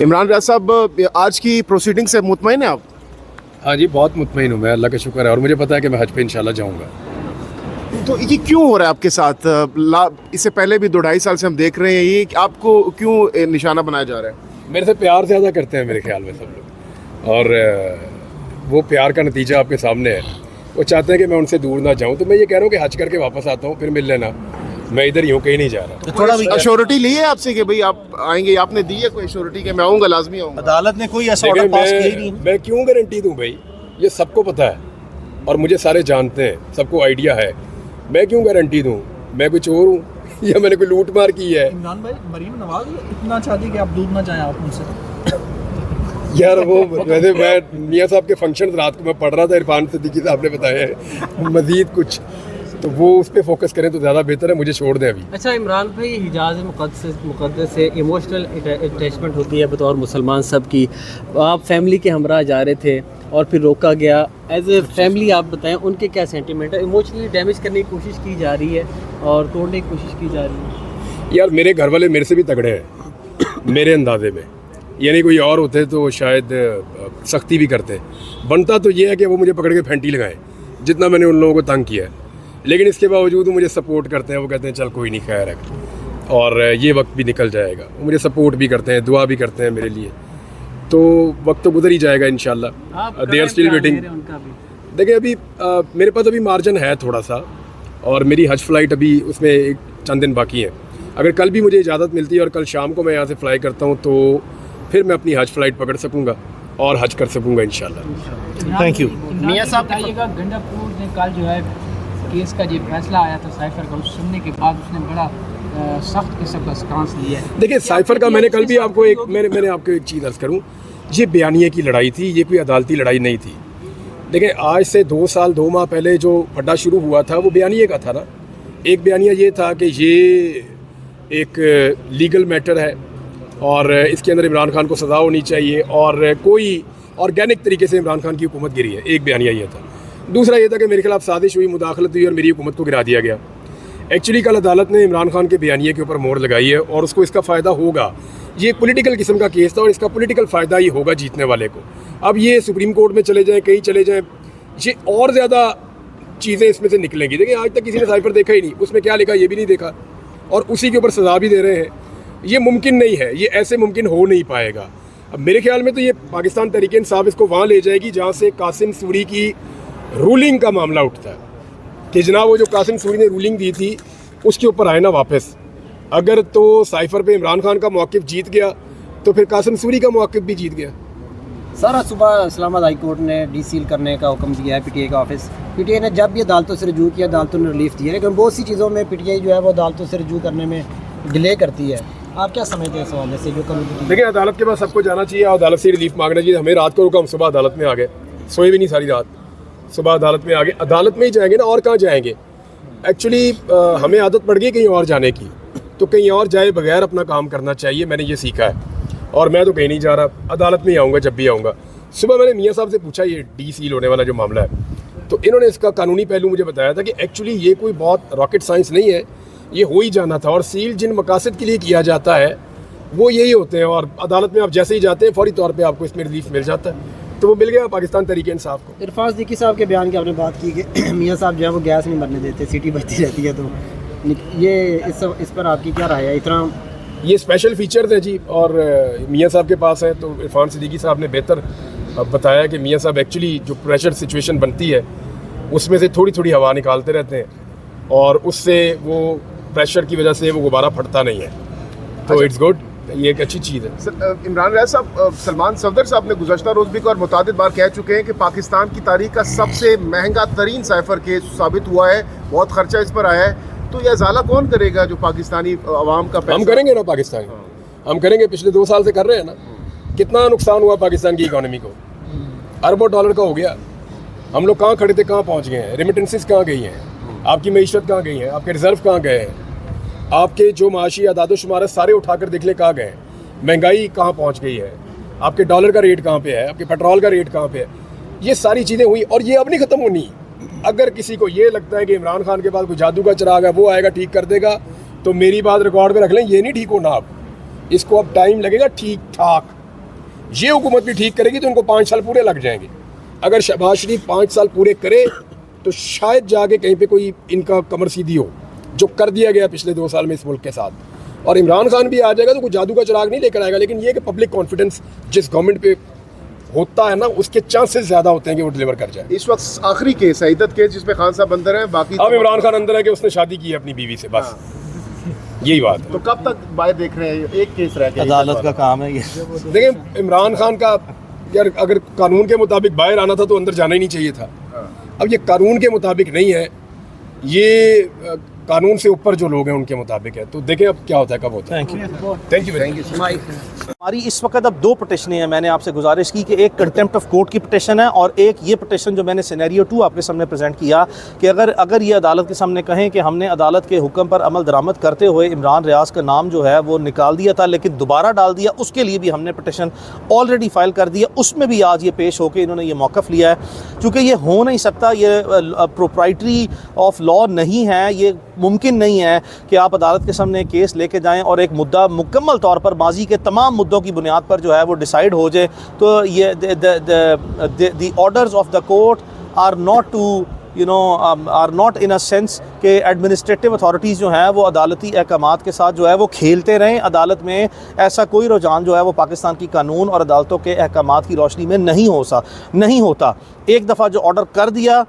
इमरान रियाज साहब, आज की प्रोसीडिंग से मुतमईन हैं आप? हाँ जी, बहुत मुतमईन हूँ मैं, अल्लाह का शुक्र है। और मुझे पता है कि मैं हज पे इंशाल्लाह जाऊँगा। तो ये क्यों हो रहा है आपके साथ? इससे पहले भी 2-2.5 साल से हम देख रहे हैं, ये आपको क्यों निशाना बनाया जा रहा है? मेरे से प्यार ज़्यादा करते हैं मेरे ख्याल में सब लोग, और वो प्यार का नतीजा आपके सामने है। वो चाहते हैं कि मैं उनसे दूर ना जाऊँ, तो मैं ये कह रहा हूँ कि हज करके वापस आता हूँ, फिर मिल लेना। मैं इधर ही हूँ, कहीं नहीं जा रहा। तो थोड़ा अश्योरिटी ली है आपसे कि भाई आप आएंगे? आपने दी है कोई अश्योरिटी कि मैं आऊँगा, लाजमी आऊँगा? अदालत ने कोई ऐसा ऑर्डर पास किया ही नहीं। मैं क्यों गारंटी दूँ भाई? ये सबको पता है और मुझे सारे जानते हैं, सबको आइडिया है। मैं क्यों गारंटी दूँ? मैं कोई चोर हूँ या मैंने कोई लूट मार की है? इमरान भाई, मरीम नवाज इतना चाहती कि आप दूर ना जाएं आप उनसे। यार वो वैसे मैं मियाँ साहब के फंक्शन रात को मैं पढ़ रहा था, इरफान सिद्दीकी साहब ने बताया है मज़ीद कुछ, तो वो उस पर फोकस करें तो ज़्यादा बेहतर है। मुझे छोड़ दें अभी। अच्छा इमरान भाई, हिजाज़ मुक़द्दस से इमोशनल अटैचमेंट होती है बतौर मुसलमान सब की। आप फैमिली के हमरा जा रहे थे और फिर रोका गया। एज ए फैमिली आप बताएं उनके क्या सेंटिमेंट है? इमोशनली डैमेज करने की कोशिश की जा रही है और तोड़ने की कोशिश की जा रही है। यार मेरे घर वाले मेरे से भी तगड़े हैं मेरे अंदाजे में, यानी कोई और होते तो शायद सख्ती भी करते। बनता तो ये है कि वो मुझे पकड़ के फेंटी लगाएं, जितना मैंने उन लोगों को तंग किया है। लेकिन इसके बावजूद वो मुझे सपोर्ट करते हैं। वो कहते हैं चल कोई नहीं, खैर है, और ये वक्त भी निकल जाएगा। वो मुझे सपोर्ट भी करते हैं, दुआ भी करते हैं मेरे लिए। तो वक्त तो गुजर ही जाएगा इंशाल्लाह। They are still waiting. देखिए अभी मेरे पास अभी मार्जिन है थोड़ा सा, और मेरी हज फ्लाइट अभी उसमें एक चंद दिन बाकी है। अगर कल भी मुझे इजाज़त मिलती है और कल शाम को मैं यहाँ से फ्लाई करता हूँ, तो फिर मैं अपनी हज फ्लाइट पकड़ सकूँगा और हज कर सकूँगा इंशाल्लाह। Thank you. मियां साहब बताइएगा, गंडापुर ने कल जो है केस का जो फैसला आया था साइफर का, उस सुनने के बाद उसने बड़ा सख्त किस्म का स्टांस लिया है। देखिए साइफर का मैंने कल भी आपको मैंने आपको एक चीज़ अर्ज़ करूँ, ये बयानिए की लड़ाई थी, ये कोई अदालती लड़ाई नहीं थी। देखिए आज से 2 साल 2 माह पहले जो फड्डा शुरू हुआ था वो बयानिए का था ना। एक बयानिया ये था कि ये एक लीगल मैटर है और इसके अंदर इमरान खान को सज़ा होनी चाहिए और कोई ऑर्गेनिक तरीके से इमरान खान की हुकूमत गिरी है। एक बयानिया ये था। दूसरा ये था कि मेरे खिलाफ साजिश हुई, मुदाखलत हुई और मेरी हुकूमत को गिरा दिया गया। एक्चुअली कल अदालत ने इमरान खान के बयानिए के ऊपर मोहर लगाई है और उसको इसका फ़ायदा होगा। ये एक पॉलिटिकल किस्म का केस था और इसका पॉलिटिकल फ़ायदा ही होगा जीतने वाले को। अब ये सुप्रीम कोर्ट में चले जाएँ, कहीं चले जाएँ, ये और ज़्यादा चीज़ें इसमें से निकलेंगी। देखिए आज तक किसी ने साइफर देखा ही नहीं, उसमें क्या लिखा ये भी नहीं देखा, और उसी के ऊपर सज़ा भी दे रहे हैं। ये मुमकिन नहीं है, ये ऐसे मुमकिन हो नहीं पाएगा। अब मेरे ख्याल में तो ये पाकिस्तान तहरीक इंसाफ इसको वहाँ ले जाएगी जहाँ से कासिम सूरी की रूलिंग का मामला उठता है कि जनाब वो जो कासिम सूरी ने रूलिंग दी थी उसके ऊपर आए ना वापस। अगर तो साइफर पे इमरान खान का मौक़िफ़ जीत गया तो फिर कासिम सूरी का मौक़िफ़ भी जीत गया। सारा सुबह इस्लामाबाद हाई कोर्ट ने डीसील करने का हुक्म दिया है पीटीआई का ऑफिस। पीटीआई ने जब भी अदालतों से रजू किया, अदालतों ने रिलीफ दी है, लेकिन बहुत सी चीज़ों में पीटीआई जो है वो अदालतों से रजू करने में डिले करती है। आप क्या समझते हैं इस हवाले से? जो कमिटी देखिए अदालत के पास सबको जाना चाहिए, अदालत से रिलीफ मांगना चाहिए। हमें रात को रुका, हम सुबह अदालत में आ गए, सोए भी नहीं सारी रात, सुबह अदालत में आ गए। अदालत में ही जाएंगे ना, और कहाँ जाएंगे? एक्चुअली हमें आदत पड़ गई कहीं और जाने की, तो कहीं और जाए बगैर अपना काम करना चाहिए। मैंने ये सीखा है और मैं तो कहीं नहीं जा रहा, अदालत में ही आऊँगा जब भी आऊँगा। सुबह मैंने मियाँ साहब से पूछा ये डीसील होने वाला जो मामला है, तो इन्होंने इसका कानूनी पहलू मुझे बताया था कि एक्चुअली ये कोई बहुत रॉकेट साइंस नहीं है, ये हो ही जाना था। और सील जिन मकासद के लिए किया जाता है वो यही होते हैं, और अदालत में आप जैसे ही जाते हैं फौरी तौर पे आपको इसमें रिलीफ मिल जाता है। तो वो मिल गया पाकिस्तान तहरीक इंसाफ को। इरफान सिद्दीकी साहब के बयान की आपने बात की कि मियाँ साहब जो है वो गैस नहीं भरने देते, सीटी बजती रहती है, तो ये इस पर आपकी क्या राय है? इतना ये स्पेशल फीचर्स हैं जी, और मियाँ साहब के पास है। तो इरफान सिद्दीकी साहब ने बेहतर बताया कि मियाँ साहब एक्चुअली जो प्रेशर सिचुएशन बनती है उसमें से थोड़ी थोड़ी हवा निकालते रहते हैं और उससे वो प्रेशर की वजह से वो गुब्बारा फटता नहीं है। तो इट्स गुड, ये एक अच्छी चीज़ है। इमरान रियाज साहब, सलमान सफदर साहब ने गुज़श्ता रोज़ भी और मुतादिद बार कह चुके हैं कि पाकिस्तान की तारीख का सबसे महंगा तरीन साइफर केस साबित हुआ है, बहुत खर्चा इस पर आया है। तो यह ज़ाला कौन करेगा जो पाकिस्तानी अवाम का पैसा? हम करेंगे ना, पाकिस्तानी हम करेंगे। पिछले 2 साल से कर रहे हैं ना। कितना नुकसान हुआ पाकिस्तान की इकोनॉमी को, अरबों डॉलर का हो गया। हम लोग कहाँ खड़े थे, कहाँ पहुँच गए हैं? रेमिटेंसेस कहाँ गई हैं? आपकी मईशत कहाँ गई है? आपके रिजर्व कहाँ गए हैं? आपके जो माशी अदाद-ओ-शुमार है सारे उठाकर देख ले कहाँ गए? महंगाई कहाँ पहुँच गई है? आपके डॉलर का रेट कहाँ पे है? आपके पेट्रोल का रेट कहाँ पे है? ये सारी चीज़ें हुई और ये अब नहीं ख़त्म होनी। अगर किसी को ये लगता है कि इमरान खान के पास कोई जादू का चिराग है, वो आएगा ठीक कर देगा, तो मेरी बात रिकॉर्ड में रख लें, ये नहीं ठीक होना। अब इसको अब टाइम लगेगा ठीक ठाक ये हुकूमत भी ठीक करेगी तो उनको 5 साल पूरे लग जाएंगे। अगर शहबाज शरीफ 5 साल पूरे करे तो शायद जाके कहीं पे कोई इनका कमर सीधी हो, जो कर दिया गया पिछले 2 साल में इस मुल्क के साथ। और इमरान खान भी आ जाएगा तो कोई जादू का चिराग नहीं लेकर आएगा, लेकिन ये कि पब्लिक कॉन्फिडेंस जिस गवर्नमेंट पे होता है ना, उसके चांसेस ज़्यादा होते हैं कि वो डिलीवर कर जाए। इस वक्त आखिरी केस है इद्दत केस जिसमें खान साहब अंदर हैं, बाकी अब इमरान खान अंदर है कि उसने शादी की है अपनी बीवी से, बस यही बात है। तो कब तक बाहर देख रहे हैं? एक केस रह गया, अदालत का काम है ये। देखिए इमरान खान का यार अगर कानून के मुताबिक बाहर आना था तो अंदर जाना ही नहीं चाहिए था। अब ये कानून के मुताबिक नहीं है, ये कानून से ऊपर जो लोग हैं उनके मुताबिक है। तो देखें अब क्या होता है, कब होता है। Thank you. हमारी इस वक्त अब 2 पटिशनें हैं। मैंने आपसे गुजारिश की कि एक कंटेम्प्ट ऑफ कोर्ट की पटिशन है और एक ये पटिशन जो मैंने सिनेरियो 2 आपके सामने प्रेजेंट किया कि अगर ये अदालत के सामने कहें कि हमने अदालत के हुक्म पर अमल दरामद करते हुए इमरान रियाज का नाम जो है वो निकाल दिया था लेकिन दोबारा डाल दिया, उसके लिए भी हमने पटिशन ऑलरेडी फ़ाइल कर दिया। उसमें भी आज ये पेश होकर इन्होंने ये मौक़िफ़ लिया है। चूँकि ये हो नहीं सकता, ये प्रोप्राइटरी ऑफ लॉ नहीं है, ये मुमकिन नहीं है कि आप अदालत के सामने केस लेके जाएं और एक मुद्दा मुकम्मल तौर पर माजी के तमाम मुद्दों की बुनियाद पर जो है वो डिसाइड हो जाए। तो ये the orders of the court are not to are not in a sense कि एडमिनिस्ट्रेटिव अथॉरिटीज़ जो हैं वो अदालती अहकामात के साथ जो है वो खेलते रहें। अदालत में ऐसा कोई रुझान जो है वो पाकिस्तान की कानून और अदालतों के अहकामात की रोशनी में नहीं होता। एक दफ़ा जो ऑर्डर कर दिया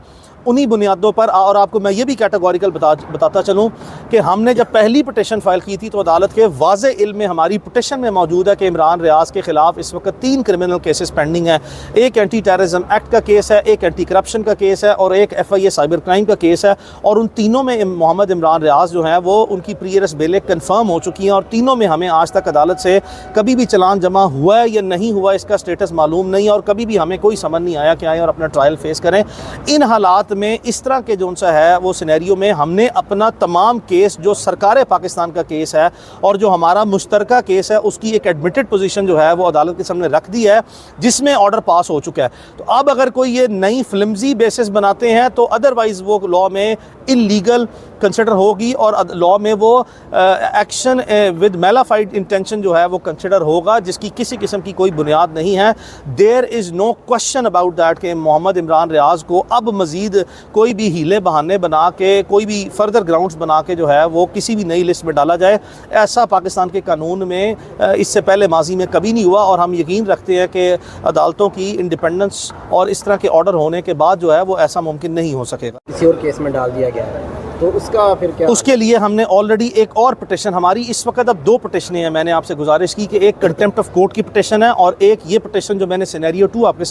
उन्हीं बुनियादों पर। और आपको मैं ये भी कैटेगोरिकल बताता चलूँ कि हमने जब पहली पटिशन फ़ाइल की थी तो अदालत के वाज़े इल्म में हमारी पटिशन में मौजूद है कि इमरान रियाज के ख़िलाफ़ इस वक्त 3 क्रिमिनल केसेस पेंडिंग हैं। एक एंटी टेररिज्म एक्ट का केस है, एक एंटी करप्शन का केस है और एक FIA साइबर क्राइम का केस है। और उन तीनों में मोहम्मद इमरान रियाज जो हैं वो उनकी प्री अरेस्ट बेलें कन्फर्म हो चुकी हैं और तीनों में हमें आज तक अदालत से कभी भी चलान जमा हुआ है या नहीं हुआ इसका स्टेटस मालूम नहीं, और कभी भी हमें कोई समझ नहीं आया कि आएँ और अपना ट्रायल फेस करें। इन हालात में इस तरह के जो सा है वो सिनेरियो में हमने अपना तमाम केस जो सरकार पाकिस्तान का केस है और जो हमारा मुश्तरका केस है उसकी एक एडमिटेड पोजीशन जो है वो अदालत के सामने रख दी है, जिसमें ऑर्डर पास हो चुका है। तो अब अगर कोई ये नई फ्लिमजी बेसिस बनाते हैं तो अदरवाइज़ वो लॉ में इलीगल कंसिडर होगी और लॉ में वो एक्शन विद मेलाफाइड इंटेंशन जो है वो कंसिडर होगा, जिसकी किसी किस्म की कोई बुनियाद नहीं है। There is no question about that कि मोहम्मद इमरान रियाज को अब मज़ीद कोई भी हीले बहाने बना के, कोई भी फर्दर ग्राउंड्स बना के जो है वो किसी भी नई लिस्ट में डाला जाए। ऐसा पाकिस्तान के कानून में इससे पहले माजी में कभी नहीं हुआ और हम यकीन रखते हैं कि अदालतों की इंडिपेंडेंस और इस तरह के ऑर्डर होने के बाद जो है वो ऐसा मुमकिन नहीं हो सकेगा। किसी और केस में डाल दिया गया है तो उसका फिर क्या? उसके लिए हमने ऑलरेडी एक और पटिशन, हमारी इस वक्त अब 2 पटिशनें हैं। मैंने आपसे गुजारिश की कि एक कंटेम्प्ट ऑफ कोर्ट की पटिशन है और एक ये पटिशन जो मैंने सिनेरियो 2 आपके